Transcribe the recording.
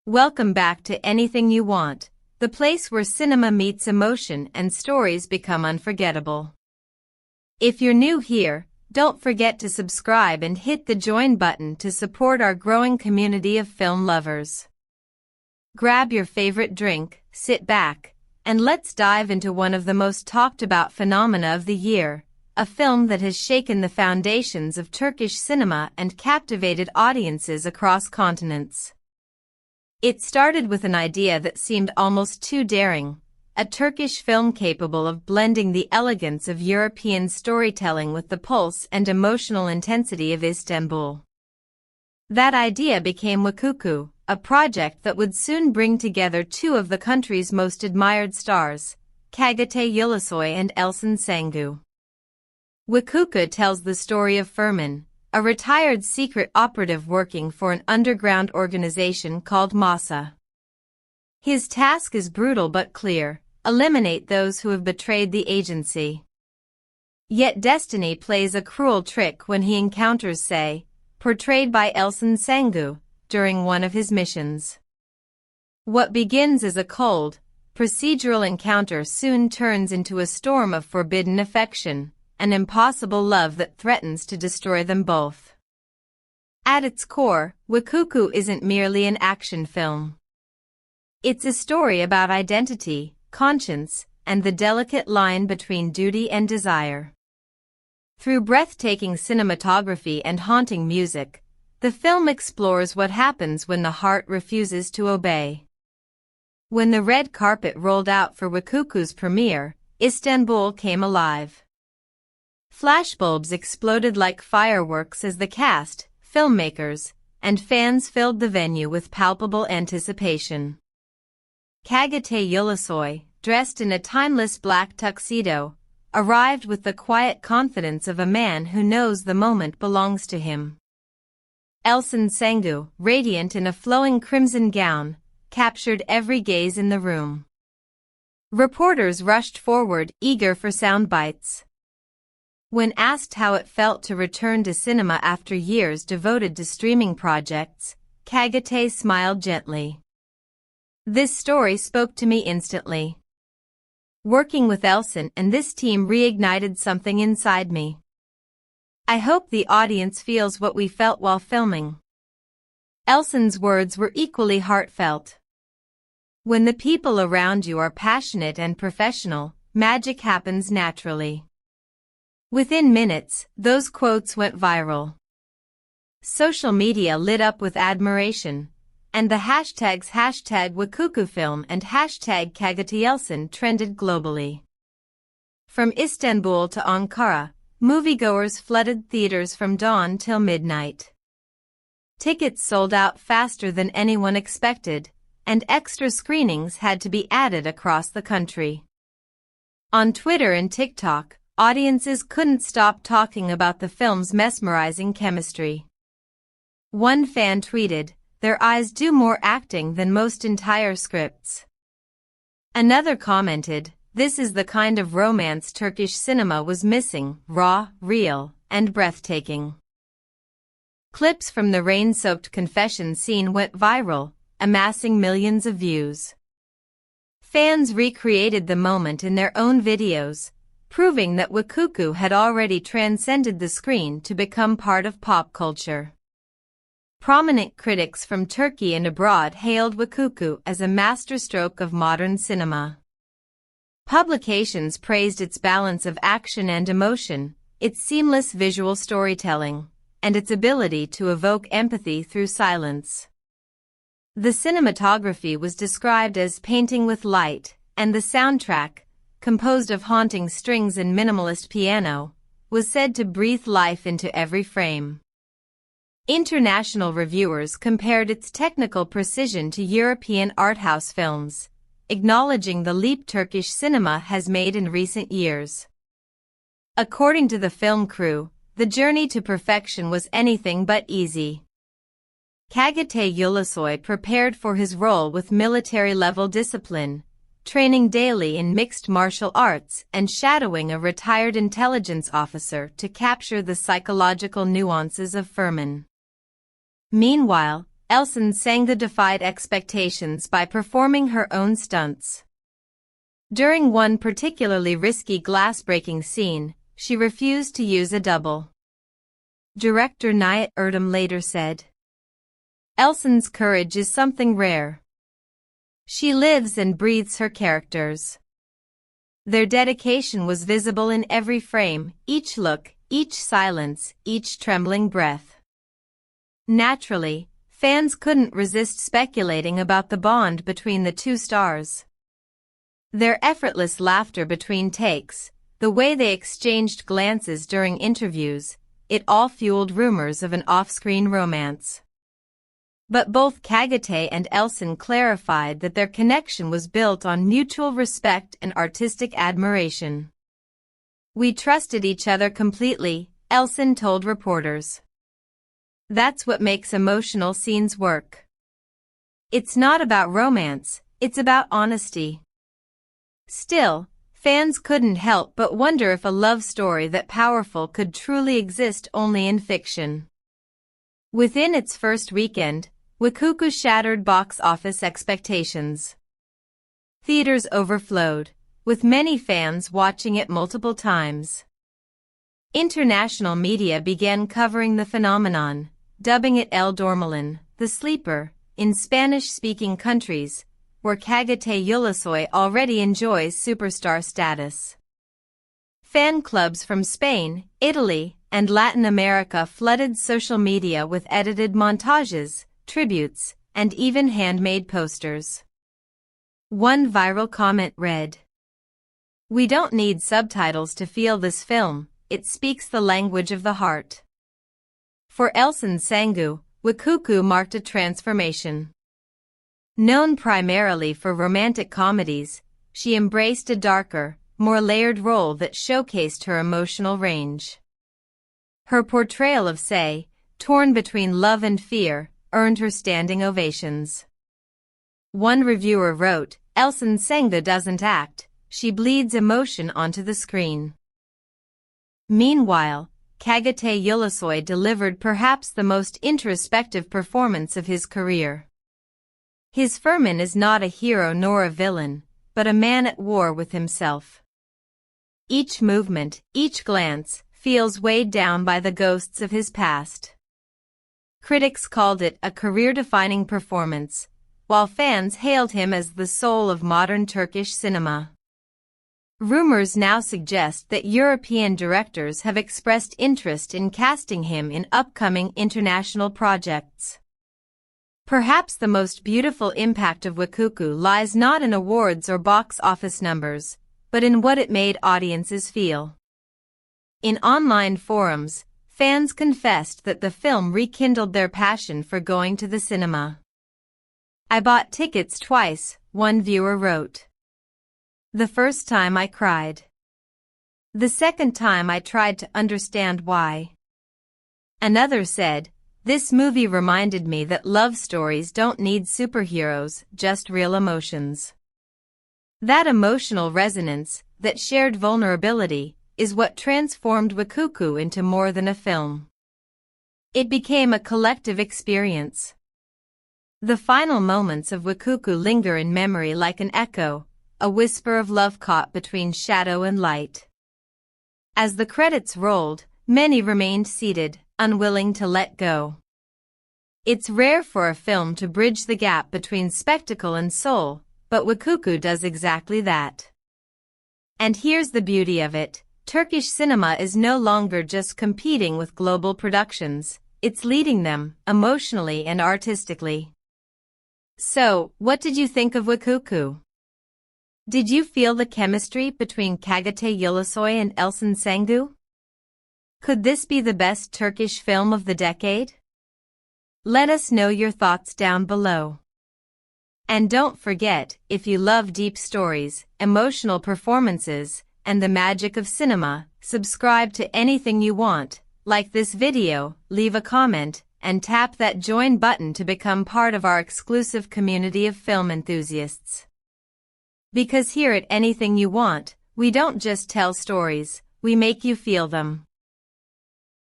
Welcome back to Anything You Want, the place where cinema meets emotion and stories become unforgettable. If you're new here, don't forget to subscribe and hit the join button to support our growing community of film lovers. Grab your favorite drink, sit back, and let's dive into one of the most talked about phenomena of the year, a film that has shaken the foundations of Turkish cinema and captivated audiences across continents. It started with an idea that seemed almost too daring, a Turkish film capable of blending the elegance of European storytelling with the pulse and emotional intensity of Istanbul. That idea became Wuku, a project that would soon bring together two of the country's most admired stars, Çağatay Ulusoy and Elçin Sangu. Wuku tells the story of Furman, a retired secret operative working for an underground organization called Masa. His task is brutal but clear: eliminate those who have betrayed the agency. Yet destiny plays a cruel trick when he encounters Say, portrayed by Elçin Sangu, during one of his missions. What begins as a cold, procedural encounter soon turns into a storm of forbidden affection, an impossible love that threatens to destroy them both. At its core, Wuku isn't merely an action film. It's a story about identity, conscience, and the delicate line between duty and desire. Through breathtaking cinematography and haunting music, the film explores what happens when the heart refuses to obey. When the red carpet rolled out for Wuku's premiere, Istanbul came alive. Flashbulbs exploded like fireworks as the cast, filmmakers, and fans filled the venue with palpable anticipation. Çağatay Ulusoy, dressed in a timeless black tuxedo, arrived with the quiet confidence of a man who knows the moment belongs to him. Elçin Sangu, radiant in a flowing crimson gown, captured every gaze in the room. Reporters rushed forward, eager for sound bites. When asked how it felt to return to cinema after years devoted to streaming projects, Çağatay smiled gently. This story spoke to me instantly. Working with Elçin and this team reignited something inside me. I hope the audience feels what we felt while filming. Elçin's words were equally heartfelt. When the people around you are passionate and professional, magic happens naturally. Within minutes, those quotes went viral. Social media lit up with admiration, and the hashtags #WukuFilm and #CağatayElçin trended globally. From Istanbul to Ankara, moviegoers flooded theaters from dawn till midnight. Tickets sold out faster than anyone expected, and extra screenings had to be added across the country. On Twitter and TikTok, audiences couldn't stop talking about the film's mesmerizing chemistry. One fan tweeted, "Their eyes do more acting than most entire scripts." Another commented, "This is the kind of romance Turkish cinema was missing, raw, real, and breathtaking." Clips from the rain-soaked confession scene went viral, amassing millions of views. Fans recreated the moment in their own videos, proving that Wuku had already transcended the screen to become part of pop culture. Prominent critics from Turkey and abroad hailed Wuku as a masterstroke of modern cinema. Publications praised its balance of action and emotion, its seamless visual storytelling, and its ability to evoke empathy through silence. The cinematography was described as painting with light, and the soundtrack, composed of haunting strings and minimalist piano, was said to breathe life into every frame. International reviewers compared its technical precision to European art-house films, acknowledging the leap Turkish cinema has made in recent years. According to the film crew, the journey to perfection was anything but easy. Çağatay Ulusoy prepared for his role with military-level discipline, training daily in mixed martial arts and shadowing a retired intelligence officer to capture the psychological nuances of Furman. Meanwhile, Elçin Sangu defied expectations by performing her own stunts. During one particularly risky glass-breaking scene, she refused to use a double. Director Nihat Erdem later said, "Elçin's courage is something rare. She lives and breathes her characters." Their dedication was visible in every frame, each look, each silence, each trembling breath. Naturally, fans couldn't resist speculating about the bond between the two stars. Their effortless laughter between takes, the way they exchanged glances during interviews, it all fueled rumors of an off-screen romance. But both Çağatay and Elçin clarified that their connection was built on mutual respect and artistic admiration. "We trusted each other completely," Elçin told reporters. "That's what makes emotional scenes work. It's not about romance, it's about honesty." Still, fans couldn't help but wonder if a love story that powerful could truly exist only in fiction. Within its first weekend, Wuku shattered box office expectations. Theaters overflowed, with many fans watching it multiple times. International media began covering the phenomenon, dubbing it El Dormilan, the sleeper, in Spanish-speaking countries, where Çağatay Ulusoy already enjoys superstar status. Fan clubs from Spain, Italy, and Latin America flooded social media with edited montages, tributes, and even handmade posters. One viral comment read, "We don't need subtitles to feel this film, it speaks the language of the heart." For Elçin Sangu, Wuku marked a transformation. Known primarily for romantic comedies, she embraced a darker, more layered role that showcased her emotional range. Her portrayal of Say, torn between love and fear, earned her standing ovations. One reviewer wrote, "Elçin Sangu doesn't act, she bleeds emotion onto the screen." Meanwhile, Çağatay Ulusoy delivered perhaps the most introspective performance of his career. His Furman is not a hero nor a villain, but a man at war with himself. Each movement, each glance, feels weighed down by the ghosts of his past. Critics called it a career-defining performance, while fans hailed him as the soul of modern Turkish cinema. Rumors now suggest that European directors have expressed interest in casting him in upcoming international projects. Perhaps the most beautiful impact of Wuku lies not in awards or box office numbers, but in what it made audiences feel. In online forums, fans confessed that the film rekindled their passion for going to the cinema. "I bought tickets twice," one viewer wrote. "The first time I cried. The second time I tried to understand why." Another said, "This movie reminded me that love stories don't need superheroes, just real emotions." That emotional resonance, that shared vulnerability, is what transformed Wuku into more than a film. It became a collective experience. The final moments of Wuku linger in memory like an echo, a whisper of love caught between shadow and light. As the credits rolled, many remained seated, unwilling to let go. It's rare for a film to bridge the gap between spectacle and soul, but Wuku does exactly that. And here's the beauty of it. Turkish cinema is no longer just competing with global productions, it's leading them, emotionally and artistically. So, what did you think of Wuku? Did you feel the chemistry between Çağatay Ulusoy and Elçin Sangu? Could this be the best Turkish film of the decade? Let us know your thoughts down below. And don't forget, if you love deep stories, emotional performances, and the magic of cinema, subscribe to Anything You Want, like this video, leave a comment, and tap that join button to become part of our exclusive community of film enthusiasts. Because here at Anything You Want, we don't just tell stories, we make you feel them.